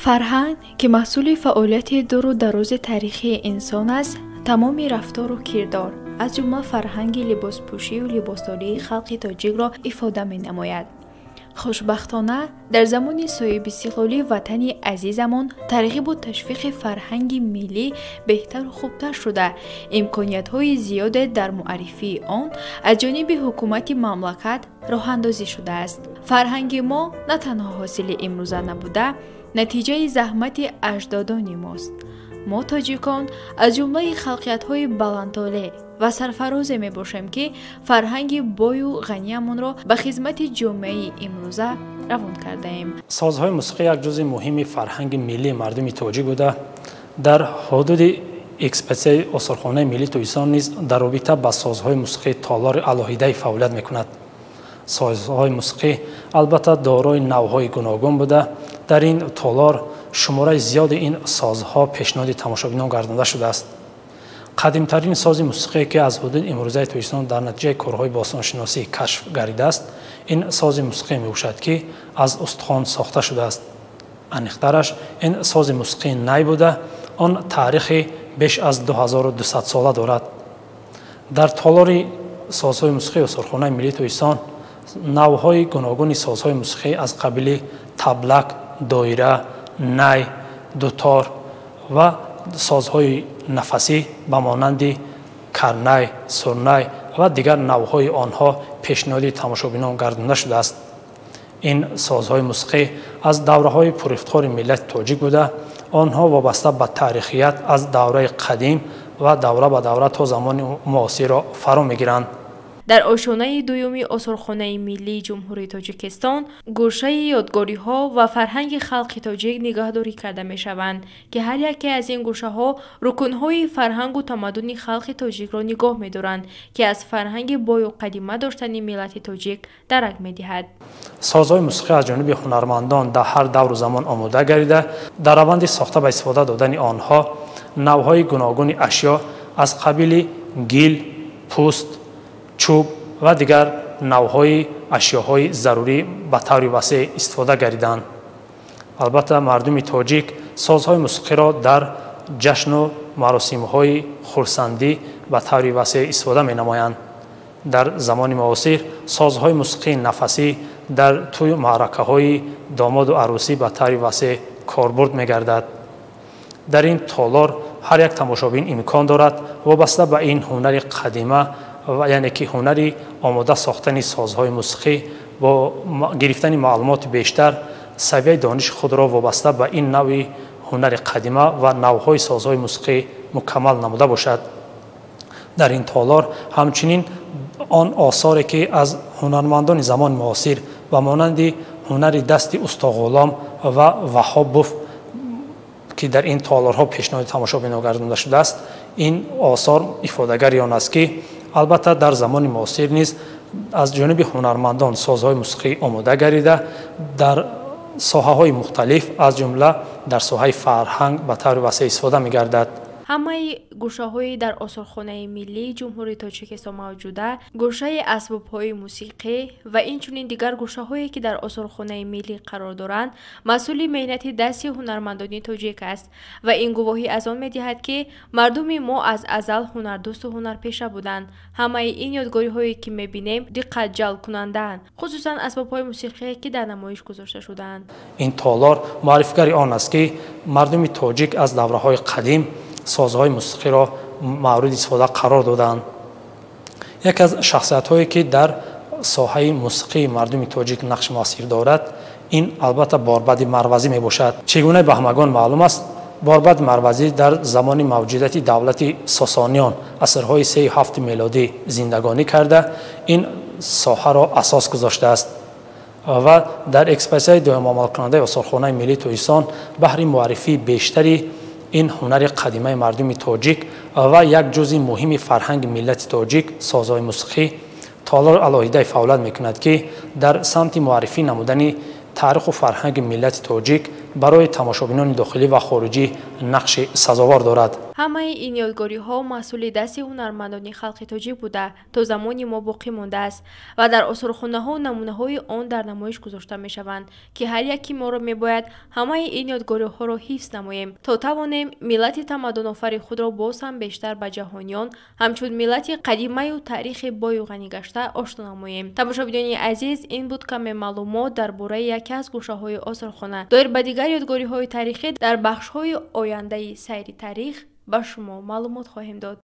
فرهنگ که محصول فعالیت دور و دراز تاریخی انسان است، تمام رفتار و کردار از جمله فرهنگ لباسپوشی و لباسداری خلق تاجیک را افاده می نماید. خوشبختانه در زمان صاحب استقلالی وطن عزیزمان ترغیب و تشویق فرهنگ ملی بهتر و خوبتر شده، امکانیت‌های زیاد در معرفی آن از جانب حکومت مملکت راه اندازی شده است. فرهنگ ما نه تنها حاصل امروزه نبوده، نتیجه زحمت اجدادان ماست. ما تاجیکان از جمله خلقیت‌های بلندطالع و سرفراز می باشیم که فرهنگ بای و غنیمان را به خدمت جامعه امروزه روان کرده ایم. سازهای موسیقی یک جزء مهم فرهنگ ملی مردم تاجیک بوده. در حدود اکسپدیسیون استخوان‌های ملی تویسان نیز در رابطه با سازهای موسیقی تالار علاهیده فعالیت می‌کند. سازهای موسیقی البته دارای نوع‌های گوناگون بوده. در این تالار شماره زیاد این سازها پیشنهاد تماشابینان گردانده شده است. قدیمترین ساز موسیقی که از حدود امروزه تویسان در نتیجه کارهای باستانشناسی کشف گردیده است، این ساز موسیقی میباشد که از استخوان ساخته شده است. انیخترش این ساز موسیقی نی بوده، آن تاریخ بیش از 2200 ساله دارد. در تالار سازهای موسیقی استخوان‌های ملی تویسان نوع‌های گوناگون سازهای موسیقی از قبیل تبلک، دایره، نی، دوتار و سازهای نفسی به مانند کرنی، سرنی و دیگر نوع‌های آنها پیشنهاد تماشابینان گردانده شده است. این سازهای موسیقی از دوره‌های پرافتخار ملت تاجیک بوده. آنها وابسته به تاریخیت از دوره قدیم و دوره به دوره تا زمان معاصر را فرا می‌گیرند. در آشیانه دومی آثارخانه ملی جمهوری تاجیکستان، گوشه یادگاری‌ها و فرهنگ خلق تاجیک نگهداری کرده می‌شوند که هر یکی از این گوشه‌ها رکن‌های فرهنگ و تمدن خلق تاجیک را نگاه می‌دارند که از فرهنگ بای و قدیمه داشتن ملت تاجیک درک می‌دهد. سازهای موسیقی از جانب هنرمندان در هر دور و زمان آماده گردیده، در روند ساخته و استفاده دادن آنها نوع‌های گوناگون اشیا از قبیل گل، پوست، چوب و دیگر نوع‌های اشیاءهای ضروری به طور وسیع استفاده گردیدند. البته مردم تاجیک سازهای موسیقی را در جشن و مراسم‌های خرسندی به طور وسیع استفاده می‌نمایند. در زمان معاصر سازهای موسیقی نفسی در توی معرکه‌های داماد و عروسی به طور وسیع کاربرد می‌گردد. در این تالار هر یک تماشابین امکان دارد وابسته به این هنر قدیمه و یعنی که هنری آماده ساختن سازهای موسیقی با گرفتن معلومات بیشتر سویه دانش خود را وابسته به این نوع هنر قدیمه و نوعهای سازهای موسیقی مکمل نموده باشد. در این تالار همچنین آن آثاری که از هنرمندان زمان معاصر و مانند هنر دست استاد غلام و وهاب بوف که در این تالارها پیشنهاد تماشابینان گردانده شده است، این آثار افاده‌گر آن است که البته در زمان معاصر نیز از جانب هنرمندان سازهای موسیقی آماده گردیده در ساحه‌های مختلف از جمله در ساحه فرهنگ به طور وسیع استفاده می‌گردد. همه گوشه‌های در آثارخانه ملی جمهوری تاجیکستان موجوده، گوشه اسباب‌های موسیقی و اینچنین دیگر گوشه‌هایی که در آثارخانه ملی قرار دارند، مسئول مهنت دستی هنرمندان تاجیک است و این گواهی از آن می‌دهد که مردم ما از ازل هنردوست و هنرپیشه بودند. همه این یادگاری‌هایی که می‌بینیم دقت جلب کننده‌اند، خصوصاً اسباب‌های موسیقی که در نمایش گذاشته شده‌اند. این تالار معرفی‌گر آن است که مردم تاجیک از دوره‌های قدیم سازهای موسیقی را مورد استفاده قرار دادند. یک از شخصیت‌هایی که در ساحه موسیقی مردم تاجیک نقش مؤثر دارد، این البته باربد مروزی میباشد. چگونه به همگان معلوم است، باربد مروزی در زمان موجودیت دولت ساسانیان عصرهای 37 میلادی زندگانی کرده، این ساحه را اساس گذاشته است و در اکسپدیسیون دوم عمل کننده آثارخانه ملی تویسان بهر معرفی بیشتری این هنر قدیمه مردم تاجیک و یک جزء مهم فرهنگ ملت تاجیک سازهای موسیقی تالار علاهیده فعالیت میکند که در سمت معرفی نمودن تاریخ و فرهنگ ملت تاجیک برای تماشابینان داخلی و خارجی نقش سزاوار دارد. همه این یادگاری ها مسئول دست هنرمندان خلق تاجیک بوده تا زمانی ما باقی مانده است و در آثارخوانه ها نمونه های آن در نمایش گذاشته می شوند که هر یکی ما را می باید همه این یادگاری ها را حفظ نماییم تا توانیم ملت تمدن آفر خود را باز هم بیشتر به جهانیان همچون ملت قدیمی و تاریخ بای و غنی گشته آشنا نماییم. تماشاچیان عزیز، این بود کم معلومات درباره یکی از گوشه های آثارخانه. دایر به دیگر یادگاری های تاریخی در بخش های آینده سیر تاریخ به شما معلومات خواهیم داد.